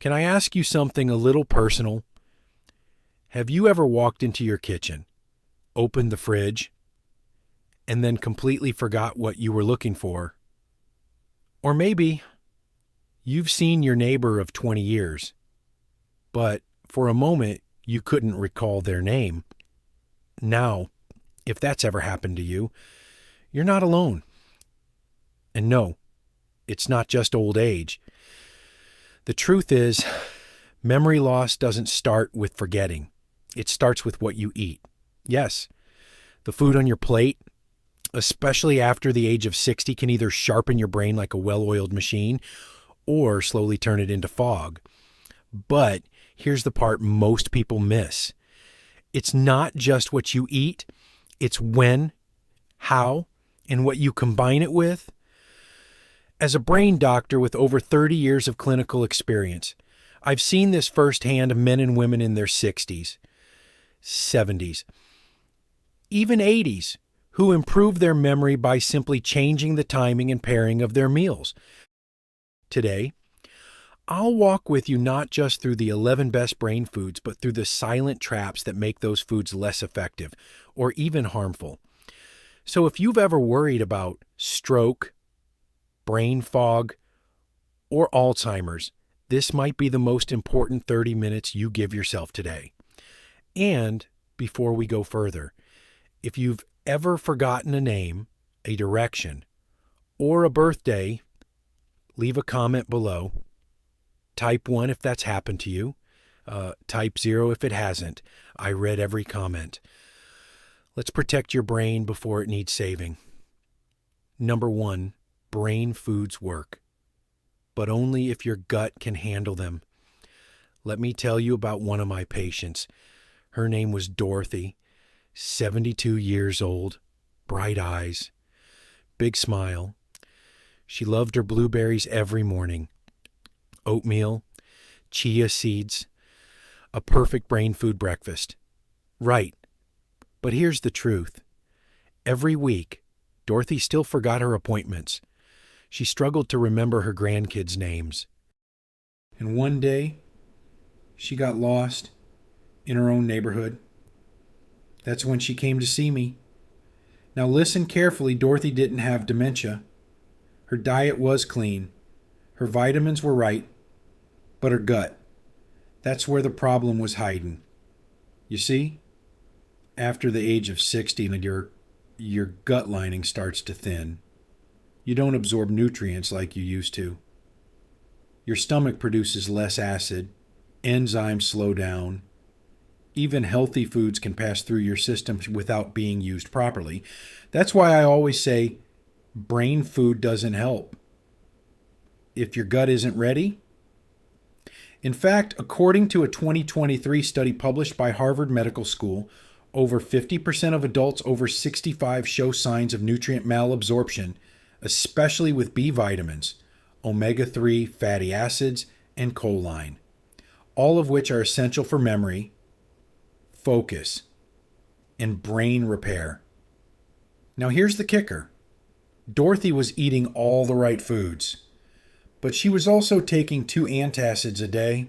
Can I ask you something a little personal? Have you ever walked into your kitchen, opened the fridge, and then completely forgot what you were looking for? Or maybe you've seen your neighbor of 20 years, but for a moment you couldn't recall their name. Now, if that's ever happened to you, you're not alone. And no, it's not just old age. The truth is, memory loss doesn't start with forgetting. It starts with what you eat. Yes, the food on your plate, especially after the age of 60, can either sharpen your brain like a well-oiled machine or slowly turn it into fog. But here's the part most people miss. It's not just what you eat, it's when, how, and what you combine it with. As a brain doctor with over 30 years of clinical experience, I've seen this firsthand of men and women in their 60s, 70s, even 80s, who improve their memory by simply changing the timing and pairing of their meals. Today, I'll walk with you not just through the 11 best brain foods, but through the silent traps that make those foods less effective or even harmful. So if you've ever worried about stroke, brain fog, or Alzheimer's, this might be the most important 30 minutes you give yourself today. And before we go further, if you've ever forgotten a name, a direction, or a birthday, leave a comment below. Type 1 if that's happened to you. Type 0 if it hasn't. I read every comment. Let's protect your brain before it needs saving. Number 1, brain foods work, but only if your gut can handle them. Let me tell you about one of my patients. Her name was Dorothy, 72 years old, bright eyes, big smile. She loved her blueberries every morning. Oatmeal, chia seeds, a perfect brain food breakfast. Right, but here's the truth. Every week, Dorothy still forgot her appointments. She struggled to remember her grandkids' names. And one day, she got lost in her own neighborhood. That's when she came to see me. Now listen carefully, Dorothy didn't have dementia. Her diet was clean. Her vitamins were right. But her gut, that's where the problem was hiding. You see, after the age of 60, your gut lining starts to thin. You don't absorb nutrients like you used to. Your stomach produces less acid. Enzymes slow down. Even healthy foods can pass through your system without being used properly. That's why I always say brain food doesn't help if your gut isn't ready. In fact, according to a 2023 study published by Harvard Medical School, over 50% of adults over 65 show signs of nutrient malabsorption, especially with B vitamins, omega-3 fatty acids, and choline, all of which are essential for memory, focus, and brain repair. Now here's the kicker. Dorothy was eating all the right foods, but she was also taking 2 antacids a day.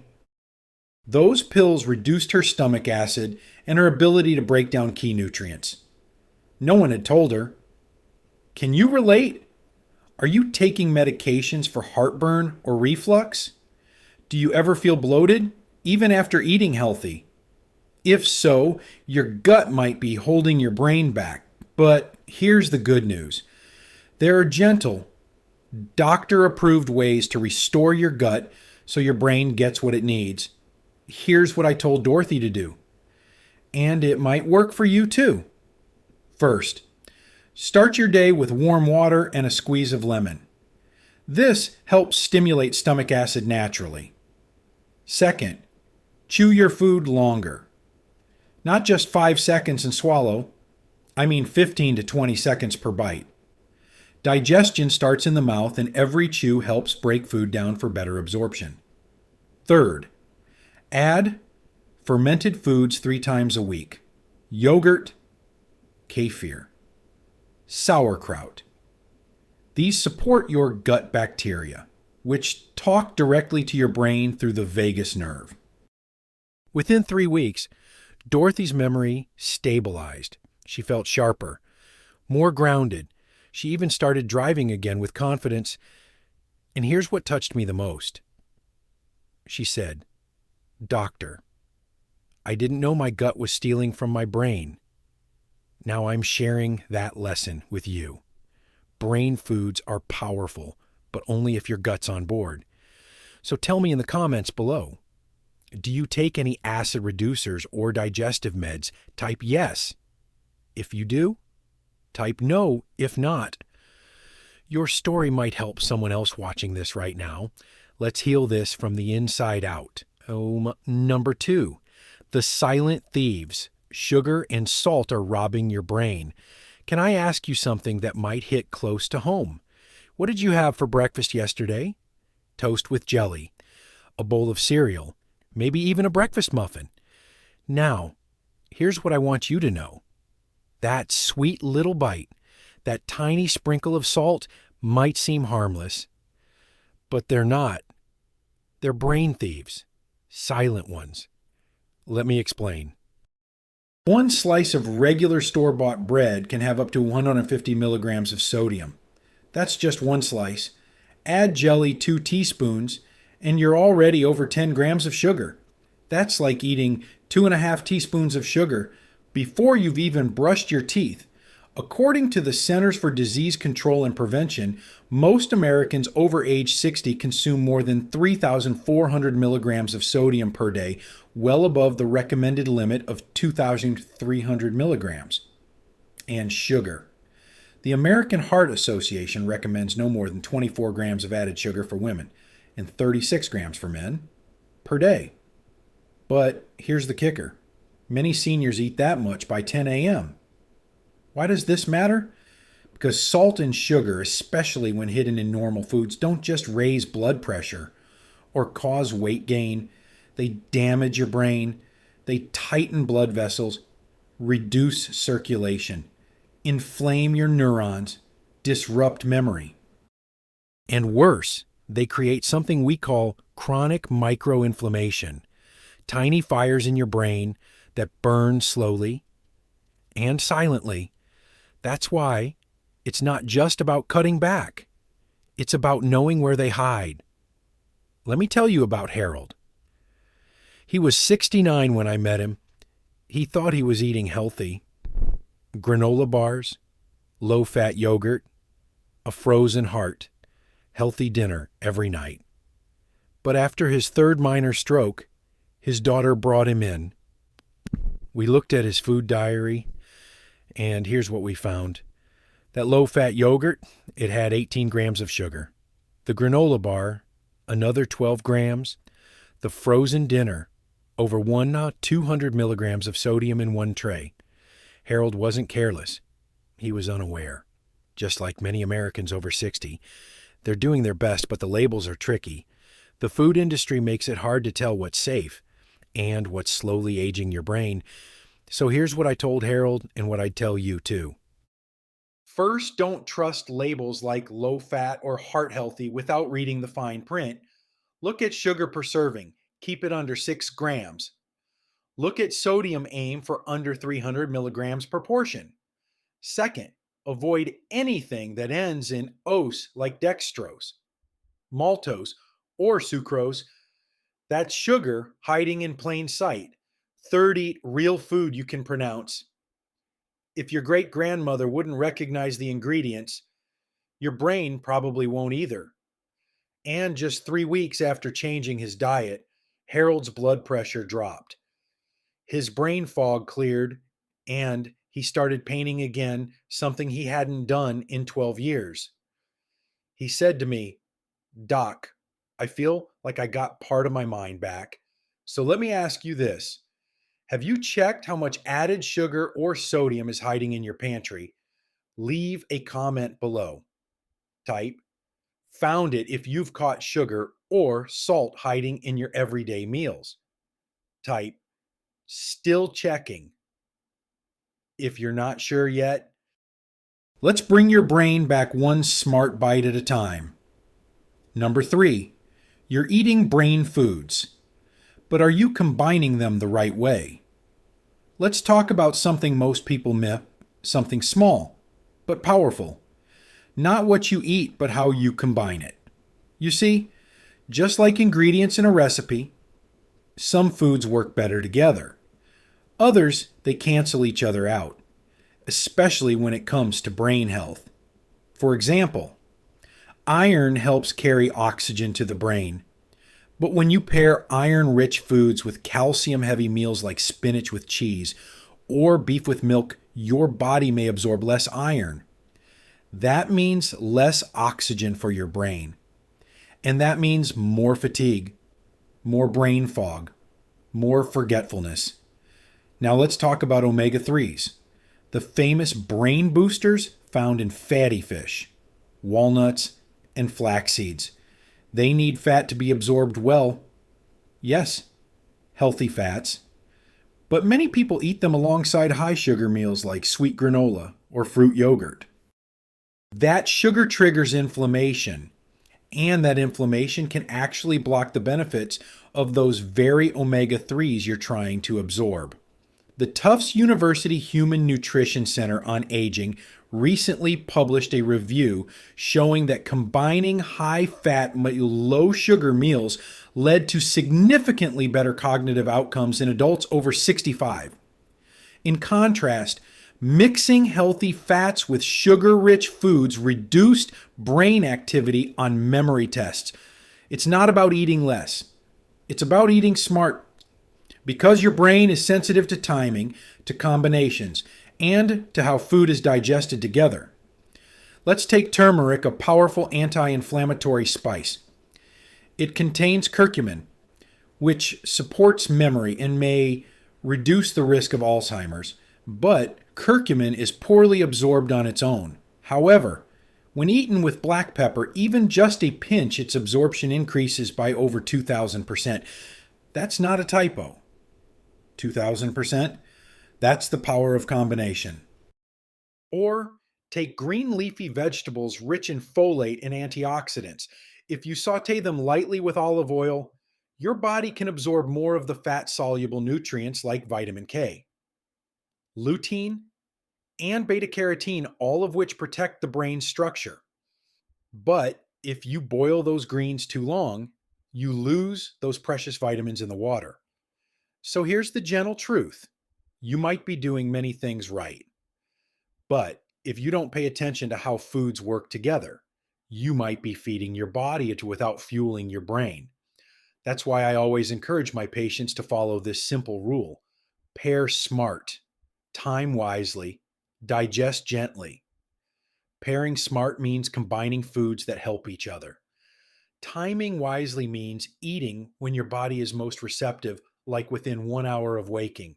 Those pills reduced her stomach acid and her ability to break down key nutrients. No one had told her. Can you relate? Are you taking medications for heartburn or reflux? Do you ever feel bloated, even after eating healthy? If so, your gut might be holding your brain back. But here's the good news. There are gentle, doctor-approved ways to restore your gut so your brain gets what it needs. Here's what I told Dorothy to do. And it might work for you too. First, start your day with warm water and a squeeze of lemon. This helps stimulate stomach acid naturally. Second, chew your food longer. Not just 5 seconds and swallow. I mean 15 to 20 seconds per bite. Digestion starts in the mouth, and every chew helps break food down for better absorption. Third, add fermented foods 3 times a week. Yogurt, kefir, sauerkraut. These support your gut bacteria. which talk directly to your brain through the vagus nerve. Within 3 weeks, Dorothy's memory stabilized. She felt sharper, more grounded. She even started driving again with confidence. And here's what touched me the most. She said, "Doctor, I didn't know my gut was stealing from my brain. Now I'm sharing that lesson with you. Brain foods are powerful, but only if your gut's on board. So tell me in the comments below, do you take any acid reducers or digestive meds? Type yes if you do. Type no if not. Your story might help someone else watching this right now. Let's heal this from the inside out. Number 2, the silent thieves. Sugar and salt are robbing your brain. Can I ask you something that might hit close to home? What did you have for breakfast yesterday? Toast with jelly, a bowl of cereal, maybe even a breakfast muffin. Now, here's what I want you to know. That sweet little bite, that tiny sprinkle of salt might seem harmless, but they're not. They're brain thieves, silent ones. Let me explain. One slice of regular store-bought bread can have up to 150 milligrams of sodium. That's just one slice. Add jelly 2 teaspoons, and you're already over 10 grams of sugar. That's like eating 2.5 teaspoons of sugar before you've even brushed your teeth. According to the Centers for Disease Control and Prevention, most Americans over age 60 consume more than 3,400 milligrams of sodium per day, well above the recommended limit of 2,300 milligrams. And sugar. The American Heart Association recommends no more than 24 grams of added sugar for women and 36 grams for men per day. But here's the kicker. Many seniors eat that much by 10 a.m. Why does this matter? Because salt and sugar, especially when hidden in normal foods, don't just raise blood pressure or cause weight gain. They damage your brain. They tighten blood vessels, reduce circulation, inflame your neurons, disrupt memory. And worse, they create something we call chronic microinflammation, tiny fires in your brain that burn slowly and silently. That's why it's not just about cutting back. It's about knowing where they hide. Let me tell you about Harold. He was 69 when I met him. He thought he was eating healthy. Granola bars, low-fat yogurt, a frozen heart, healthy dinner every night. But after his 3rd minor stroke, his daughter brought him in. We looked at his food diary, and here's what we found. That low-fat yogurt, it had 18 grams of sugar. The granola bar, another 12 grams. The frozen dinner, over 200 milligrams of sodium in one tray. Harold wasn't careless. He was unaware. Just like many Americans over 60, they're doing their best, but the labels are tricky. The food industry makes it hard to tell what's safe and what's slowly aging your brain. So here's what I told Harold and what I'd tell you too. First, don't trust labels like low fat or heart healthy without reading the fine print. Look at sugar per serving. Keep it under 6 grams. Look at sodium, aim for under 300 milligrams per portion. Second, avoid anything that ends in ose like dextrose, maltose, or sucrose. That's sugar hiding in plain sight. Third, eat real food you can pronounce. If your great-grandmother wouldn't recognize the ingredients, your brain probably won't either. And just 3 weeks after changing his diet, Harold's blood pressure dropped. His brain fog cleared, and he started painting again, something he hadn't done in 12 years. He said to me, "Doc, I feel like I got part of my mind back. So let me ask you this. Have you checked how much added sugar or sodium is hiding in your pantry? Leave a comment below. Type, found it if you've caught sugar or salt hiding in your everyday meals. Type, still checking. If you're not sure yet, let's bring your brain back one smart bite at a time. Number 3, you're eating brain foods, but are you combining them the right way? Let's talk about something most people miss, something small, but powerful. Not what you eat, but how you combine it. You see, just like ingredients in a recipe, some foods work better together. Others, they cancel each other out, especially when it comes to brain health. For example, iron helps carry oxygen to the brain. But when you pair iron-rich foods with calcium-heavy meals like spinach with cheese or beef with milk, your body may absorb less iron. That means less oxygen for your brain. And that means more fatigue, more brain fog, more forgetfulness. Now let's talk about omega-3s, the famous brain boosters found in fatty fish, walnuts, and flax seeds. They need fat to be absorbed well. Yes, healthy fats. But many people eat them alongside high sugar meals like sweet granola or fruit yogurt. That sugar triggers inflammation, and that inflammation can actually block the benefits of those very omega-3s you're trying to absorb. The Tufts University Human Nutrition Center on Aging recently published a review showing that combining high-fat, low-sugar meals led to significantly better cognitive outcomes in adults over 65. In contrast, mixing healthy fats with sugar-rich foods reduced brain activity on memory tests. It's not about eating less. It's about eating smart. Because your brain is sensitive to timing, to combinations, and to how food is digested together. Let's take turmeric, a powerful anti-inflammatory spice. It contains curcumin, which supports memory and may reduce the risk of Alzheimer's, but curcumin is poorly absorbed on its own. However, when eaten with black pepper, even just a pinch, its absorption increases by over 2,000%. That's not a typo. 2,000%? That's the power of combination. Or take green leafy vegetables rich in folate and antioxidants. If you saute them lightly with olive oil, your body can absorb more of the fat-soluble nutrients like vitamin K, lutein, and beta-carotene, all of which protect the brain's structure. But if you boil those greens too long, you lose those precious vitamins in the water. So here's the gentle truth. You might be doing many things right. But if you don't pay attention to how foods work together, you might be feeding your body without fueling your brain. That's why I always encourage my patients to follow this simple rule. Pair smart, time wisely, digest gently. Pairing smart means combining foods that help each other. Timing wisely means eating when your body is most receptive, like within 1 hour of waking.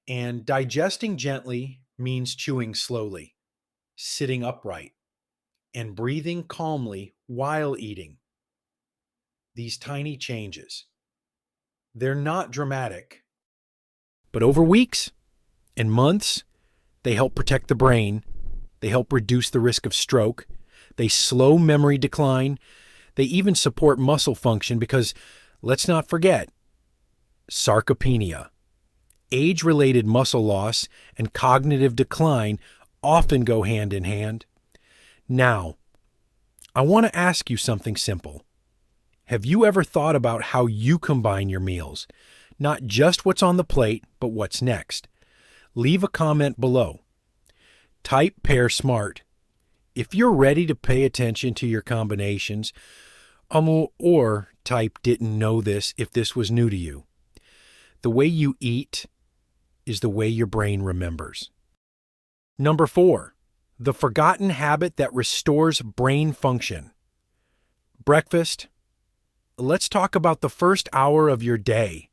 And digesting gently means chewing slowly, sitting upright, and breathing calmly while eating. These tiny changes, they're not dramatic, but over weeks and months, they help protect the brain, they help reduce the risk of stroke, they slow memory decline, they even support muscle function because, let's not forget, sarcopenia, age-related muscle loss, and cognitive decline often go hand in hand. Now, I want to ask you something simple. Have you ever thought about how you combine your meals? Not just what's on the plate, but what's next. Leave a comment below. Type pair smart. If you're ready to pay attention to your combinations, or type didn't know this if this was new to you. The way you eat is the way your brain remembers. Number 4, the forgotten habit that restores brain function. Breakfast. Let's talk about the first hour of your day.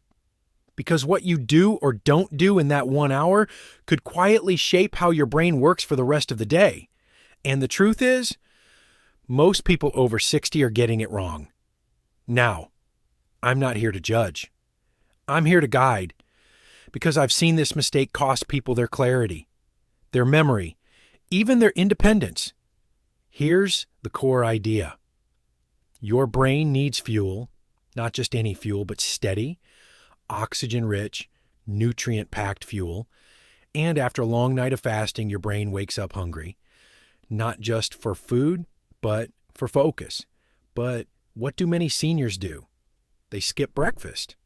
Because what you do or don't do in that 1 hour could quietly shape how your brain works for the rest of the day. And the truth is, most people over 60 are getting it wrong. Now, I'm not here to judge. I'm here to guide, because I've seen this mistake cost people their clarity, their memory, even their independence. Here's the core idea. Your brain needs fuel, not just any fuel, but steady, oxygen-rich, nutrient-packed fuel. And after a long night of fasting, your brain wakes up hungry, not just for food, but for focus. But what do many seniors do? They skip breakfast.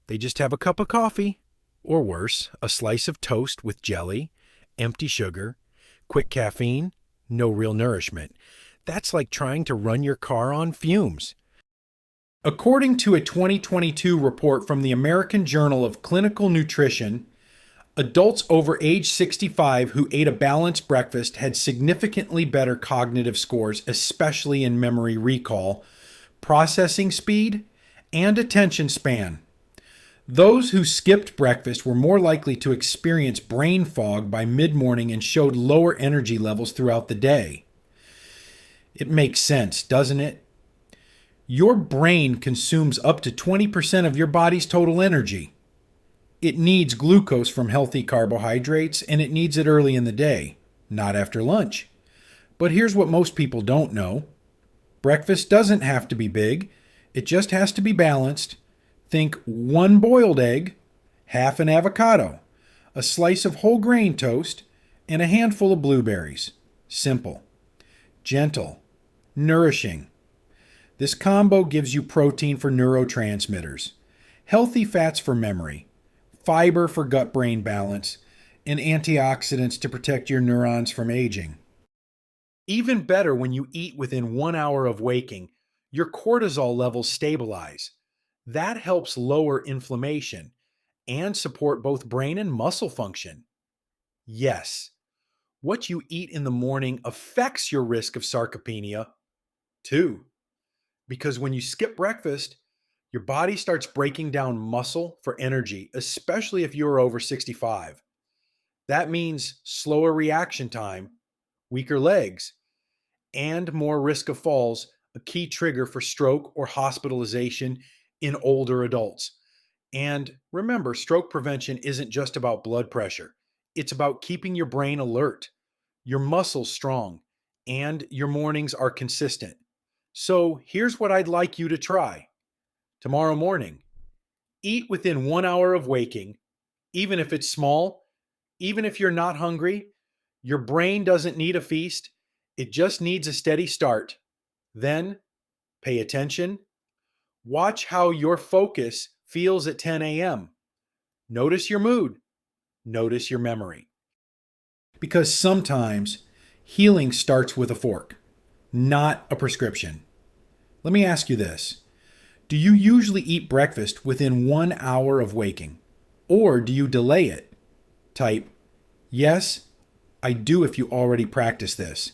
They just have a cup of coffee, or worse, a slice of toast with jelly, empty sugar, quick caffeine, no real nourishment. That's like trying to run your car on fumes. According to a 2022 report from the American Journal of Clinical Nutrition, adults over age 65 who ate a balanced breakfast had significantly better cognitive scores, especially in memory recall, processing speed, and attention span. Those who skipped breakfast were more likely to experience brain fog by mid-morning and showed lower energy levels throughout the day. It makes sense, doesn't it? Your brain consumes up to 20% of your body's total energy. It needs glucose from healthy carbohydrates, and it needs it early in the day, not after lunch. But here's what most people don't know. Breakfast doesn't have to be big. It just has to be balanced. Think 1 boiled egg, half an avocado, a slice of whole grain toast, and a handful of blueberries. Simple, gentle, nourishing. This combo gives you protein for neurotransmitters, healthy fats for memory, fiber for gut-brain balance, and antioxidants to protect your neurons from aging. Even better, when you eat within 1 hour of waking, your cortisol levels stabilize. That helps lower inflammation and support both brain and muscle function. Yes, what you eat in the morning affects your risk of sarcopenia, too. Because when you skip breakfast, your body starts breaking down muscle for energy, especially if you're over 65. That means slower reaction time, weaker legs, and more risk of falls, a key trigger for stroke or hospitalization in older adults. And remember, stroke prevention isn't just about blood pressure. It's about keeping your brain alert, your muscles strong, and your mornings are consistent. So here's what I'd like you to try. Tomorrow morning, eat within 1 hour of waking, even if it's small, even if you're not hungry. Your brain doesn't need a feast. It just needs a steady start. Then, pay attention. Watch how your focus feels at 10 a.m. Notice your mood. Notice your memory. Because sometimes healing starts with a fork, not a prescription. Let me ask you this. Do you usually eat breakfast within 1 hour of waking? Or do you delay it? Type, yes, I do if you already practice this.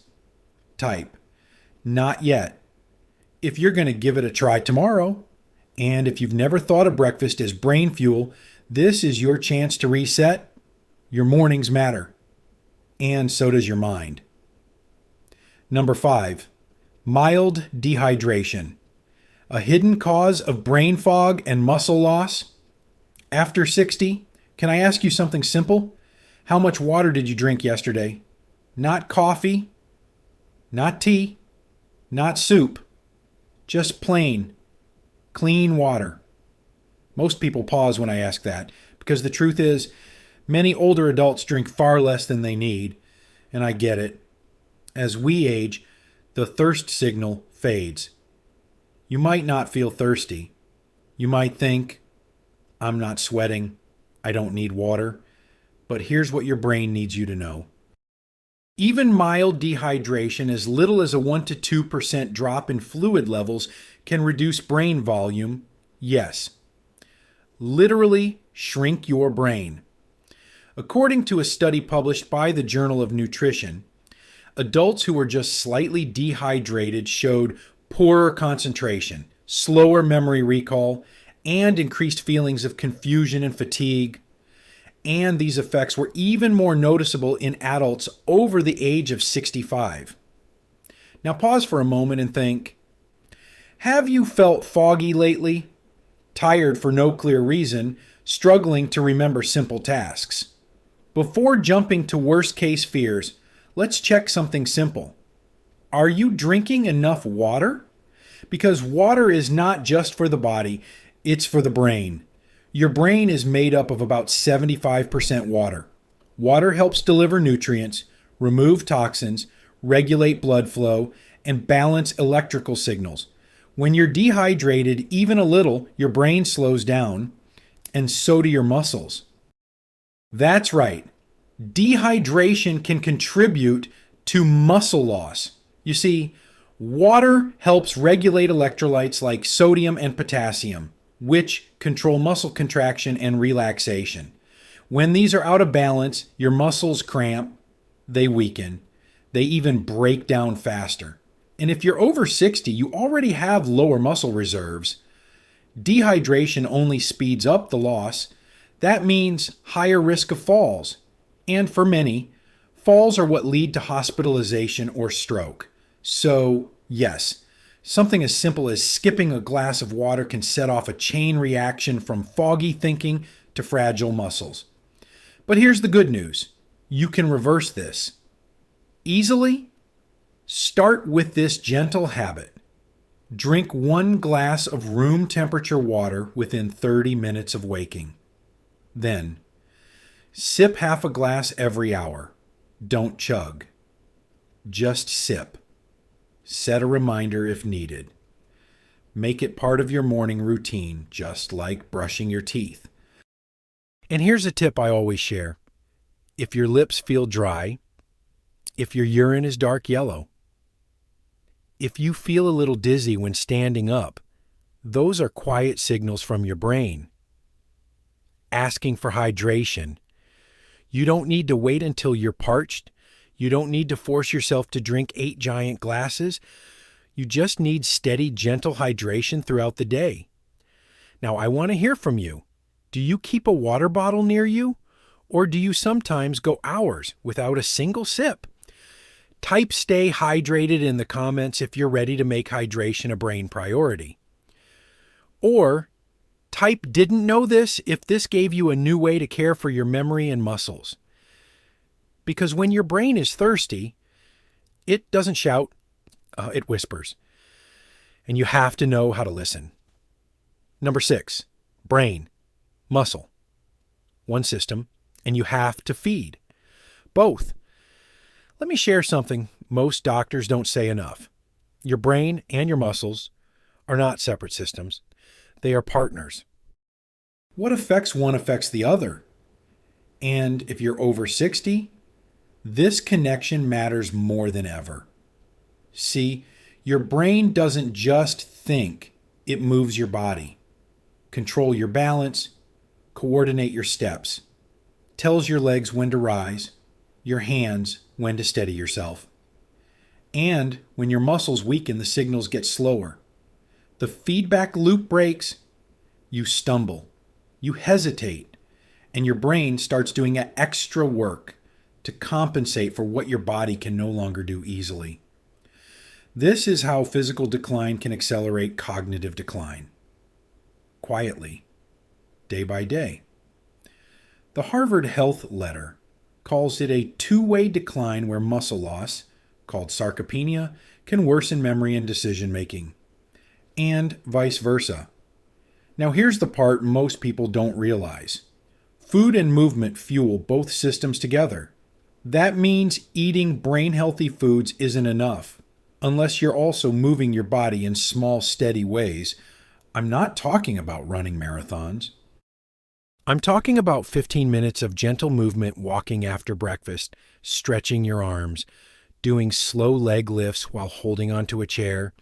Type, not yet, if you're going to give it a try tomorrow. And if you've never thought of breakfast as brain fuel, this is your chance to reset. Your mornings matter. And so does your mind. Number 5, mild dehydration. A hidden cause of brain fog and muscle loss. After 60, can I ask you something simple? How much water did you drink yesterday? Not coffee, not tea, not soup, just plain, clean water. Most people pause when I ask that, because the truth is, many older adults drink far less than they need, and I get it. As we age, the thirst signal fades. You might not feel thirsty. You might think, I'm not sweating, I don't need water. But here's what your brain needs you to know. Even mild dehydration, as little as a 1 to 2% drop in fluid levels, can reduce brain volume. Yes, literally shrink your brain. According to a study published by the Journal of Nutrition, adults who were just slightly dehydrated showed poorer concentration, slower memory recall, and increased feelings of confusion and fatigue. And these effects were even more noticeable in adults over the age of 65. Now pause for a moment and think, have you felt foggy lately? Tired for no clear reason, struggling to remember simple tasks? Before jumping to worst-case fears, let's check something simple. Are you drinking enough water? Because water is not just for the body, it's for the brain. Your brain is made up of about 75% water. Water helps deliver nutrients, remove toxins, regulate blood flow, and balance electrical signals. When you're dehydrated, even a little, your brain slows down, and so do your muscles. That's right. Dehydration can contribute to muscle loss. You see, water helps regulate electrolytes like sodium and potassium, which control muscle contraction and relaxation. When these are out of balance, your muscles cramp, they weaken, they even break down faster. And if you're over 60, you already have lower muscle reserves. Dehydration only speeds up the loss. That means higher risk of falls. And for many, falls are what lead to hospitalization or stroke. So, yes, something as simple as skipping a glass of water can set off a chain reaction from foggy thinking to fragile muscles. But here's the good news. You can reverse this. Easily, start with this gentle habit. Drink 1 glass of room temperature water within 30 minutes of waking. Then, sip half a glass every hour. Don't chug. Just sip. Set a reminder if needed. Make it part of your morning routine, just like brushing your teeth. And here's a tip I always share. If your lips feel dry, if your urine is dark yellow, if you feel a little dizzy when standing up, those are quiet signals from your brain asking for hydration. You don't need to wait until you're parched. You don't need to force yourself to drink 8 giant glasses. You just need steady, gentle hydration throughout the day. Now, I want to hear from you. Do you keep a water bottle near you? Or do you sometimes go hours without a single sip? Type "stay hydrated" in the comments if you're ready to make hydration a brain priority. Or type "didn't know this" if this gave you a new way to care for your memory and muscles. Because when your brain is thirsty, it doesn't shout, it whispers. And you have to know how to listen. Number 6, brain, muscle. One system, and you have to feed. Both. Let me share something most doctors don't say enough. Your brain and your muscles are not separate systems. They are partners. What affects one affects the other. And if you're over 60, this connection matters more than ever. See, your brain doesn't just think, it moves your body. Control your balance, coordinate your steps, tells your legs when to rise, your hands when to steady yourself. And when your muscles weaken, the signals get slower. The feedback loop breaks, you stumble, you hesitate, and your brain starts doing extra work to compensate for what your body can no longer do easily. This is how physical decline can accelerate cognitive decline. Quietly, day by day. The Harvard Health Letter calls it a two-way decline where muscle loss, called sarcopenia, can worsen memory and decision-making, and vice versa. Now here's the part most people don't realize. Food and movement fuel both systems together. That means eating brain-healthy foods isn't enough, unless you're also moving your body in small, steady ways. I'm not talking about running marathons. I'm talking about 15 minutes of gentle movement walking after breakfast, stretching your arms, doing slow leg lifts while holding onto a chair.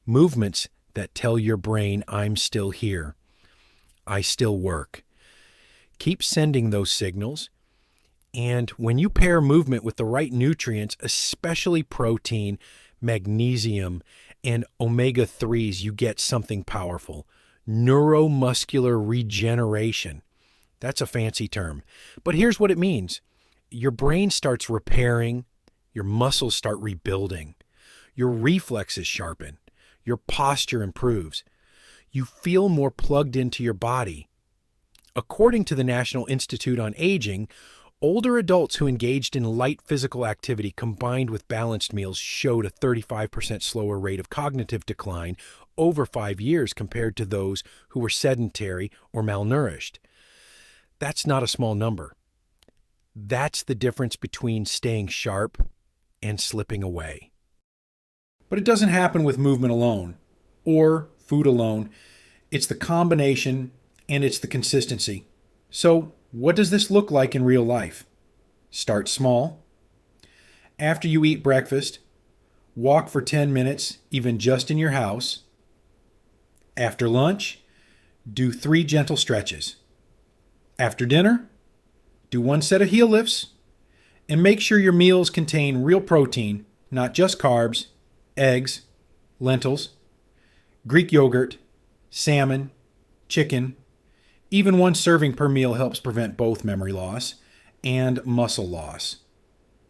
Movements that tell your brain, I'm still here. I still work. Keep sending those signals. And when you pair movement with the right nutrients, especially protein, magnesium, and omega-3s, you get something powerful. Neuromuscular regeneration. That's a fancy term. But here's what it means. Your brain starts repairing. Your muscles start rebuilding. Your reflexes sharpen. Your posture improves. You feel more plugged into your body. According to the National Institute on Aging, Older adults who engaged in light physical activity combined with balanced meals showed a 35% slower rate of cognitive decline over 5 years compared to those who were sedentary or malnourished. That's not a small number. That's the difference between staying sharp and slipping away. But it doesn't happen with movement alone or food alone. It's the combination and it's the consistency. So, what does this look like in real life? Start small. After you eat breakfast, walk for 10 minutes, even just in your house. After lunch, do 3 gentle stretches. After dinner, do 1 set of heel lifts. And make sure your meals contain real protein, not just carbs, eggs, lentils, Greek yogurt, salmon, chicken. Even 1 serving per meal helps prevent both memory loss and muscle loss.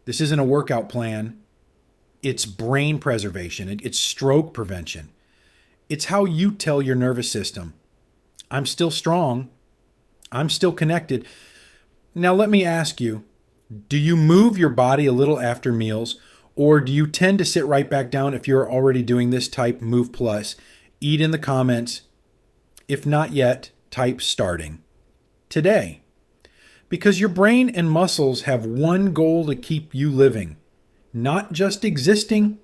This isn't a workout plan. It's brain preservation. It's stroke prevention. It's how you tell your nervous system, I'm still strong. I'm still connected. Now let me ask you, do you move your body a little after meals, or do you tend to sit right back down if you're already doing this type move plus? Eat in the comments. If not yet, type starting today. Because your brain and muscles have one goal to keep you living, not just existing,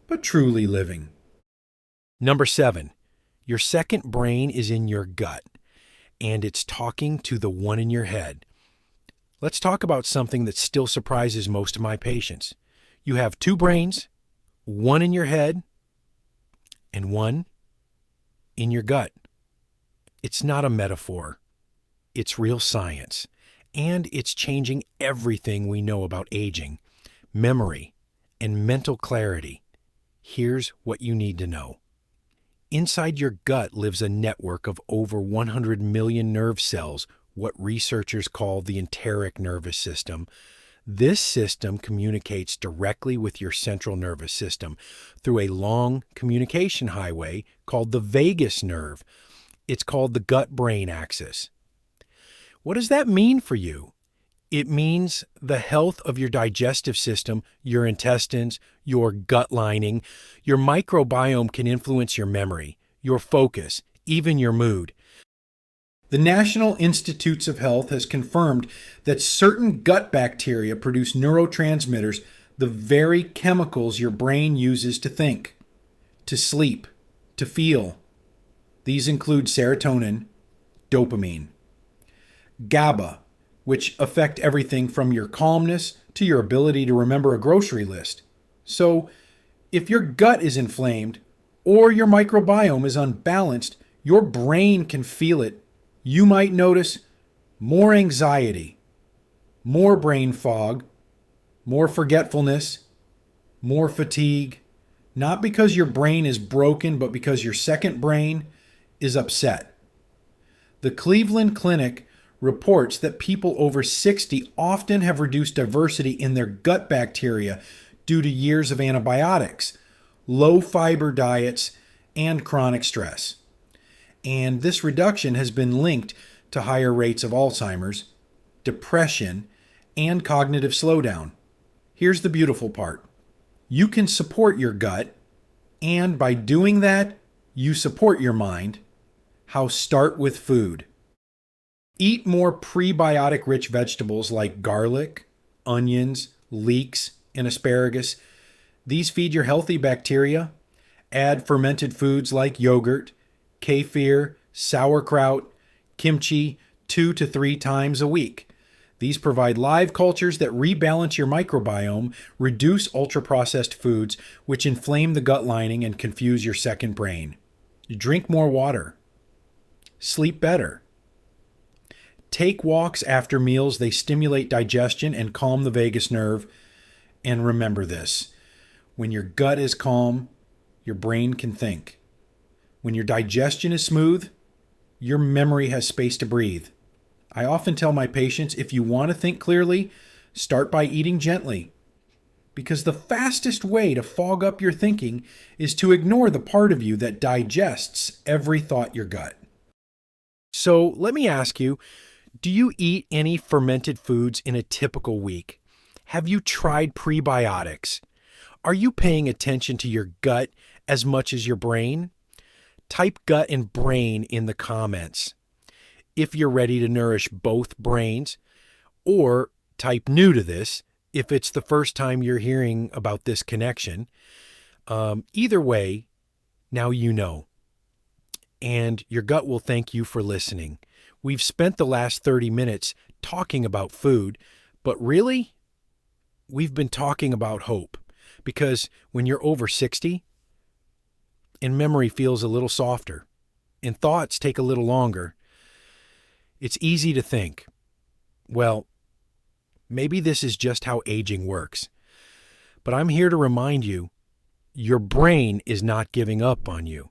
but truly living. Number 7, your second brain is in your gut, and it's talking to the one in your head. Let's talk about something that still surprises most of my patients. You have 2 brains, one in your head and one in your gut. It's not a metaphor. It's real science. And it's changing everything we know about aging, memory, and mental clarity. Here's what you need to know. Inside your gut lives a network of over 100 million nerve cells, what researchers call the enteric nervous system. This system communicates directly with your central nervous system through a long communication highway called the vagus nerve. It's called the gut-brain axis. What does that mean for you? It means the health of your digestive system, your intestines, your gut lining, your microbiome can influence your memory, your focus, even your mood. The National Institutes of Health has confirmed that certain gut bacteria produce neurotransmitters, the very chemicals your brain uses to think, to sleep, to feel. These include serotonin, dopamine, GABA, which affect everything from your calmness to your ability to remember a grocery list. So, if your gut is inflamed or your microbiome is unbalanced, your brain can feel it. You might notice more anxiety, more brain fog, more forgetfulness, more fatigue, not because your brain is broken, but because your second brain is upset. The Cleveland Clinic reports that people over 60 often have reduced diversity in their gut bacteria due to years of antibiotics, low fiber diets, and chronic stress. And this reduction has been linked to higher rates of Alzheimer's, depression, and cognitive slowdown. Here's the beautiful part. You can support your gut, and by doing that, you support your mind. How? Start with food. Eat more prebiotic-rich vegetables like garlic, onions, leeks, and asparagus. These feed your healthy bacteria. Add fermented foods like yogurt, kefir, sauerkraut, kimchi 2 to 3 times a week. These provide live cultures that rebalance your microbiome, reduce ultra-processed foods, which inflame the gut lining and confuse your second brain. Drink more water. Sleep better. Take walks after meals. They stimulate digestion and calm the vagus nerve. And remember this, when your gut is calm, your brain can think. When your digestion is smooth, your memory has space to breathe. I often tell my patients, if you want to think clearly, start by eating gently. Because the fastest way to fog up your thinking is to ignore the part of you that digests every thought your gut. So let me ask you, Do you eat any fermented foods in a typical week? Have you tried prebiotics? Are you paying attention to your gut as much as your brain? Type gut and brain in the comments if you're ready to nourish both brains, or type new to this if it's the first time you're hearing about this connection. Either way, now you know. And your gut will thank you for listening. We've spent the last 30 minutes talking about food, but really, we've been talking about hope. Because when you're over 60, and memory feels a little softer, and thoughts take a little longer, it's easy to think, well, maybe this is just how aging works. But I'm here to remind you, your brain is not giving up on you.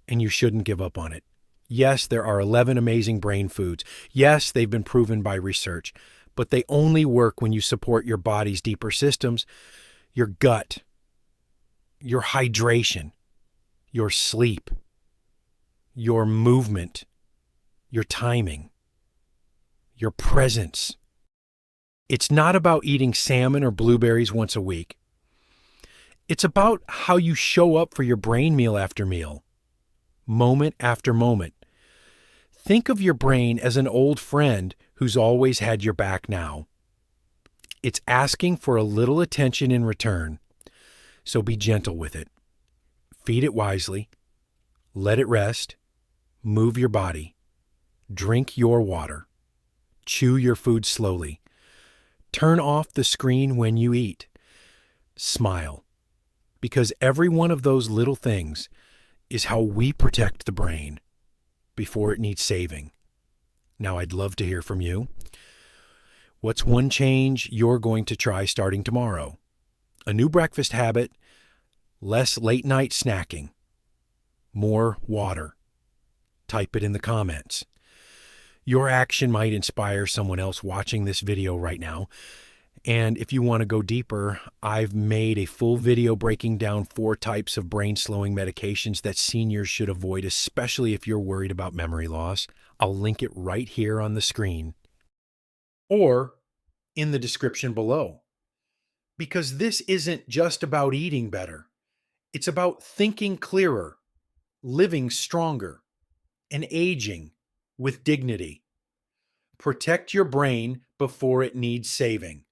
And you shouldn't give up on it. Yes, there are 11 amazing brain foods. Yes, they've been proven by research. But they only work when you support your body's deeper systems, your gut, your hydration, your sleep, your movement, your timing, your presence. It's not about eating salmon or blueberries once a week. It's about how you show up for your brain meal after meal, moment after moment. Think of your brain as an old friend who's always had your back now. It's asking for a little attention in return, so be gentle with it. Feed it wisely, let it rest, move your body, drink your water, chew your food slowly, turn off the screen when you eat, smile, because every one of those little things is how we protect the brain before it needs saving. Now, I'd love to hear from you. What's one change you're going to try starting tomorrow? A new breakfast habit, less late night snacking, more water. Type it in the comments. Your action might inspire someone else watching this video right now. And if you want to go deeper, I've made a full video breaking down 4 types of brain-slowing medications that seniors should avoid, especially if you're worried about memory loss. I'll link it right here on the screen or in the description below. Because this isn't just about eating better. It's about thinking clearer, living stronger, and aging with dignity. Protect your brain before it needs saving.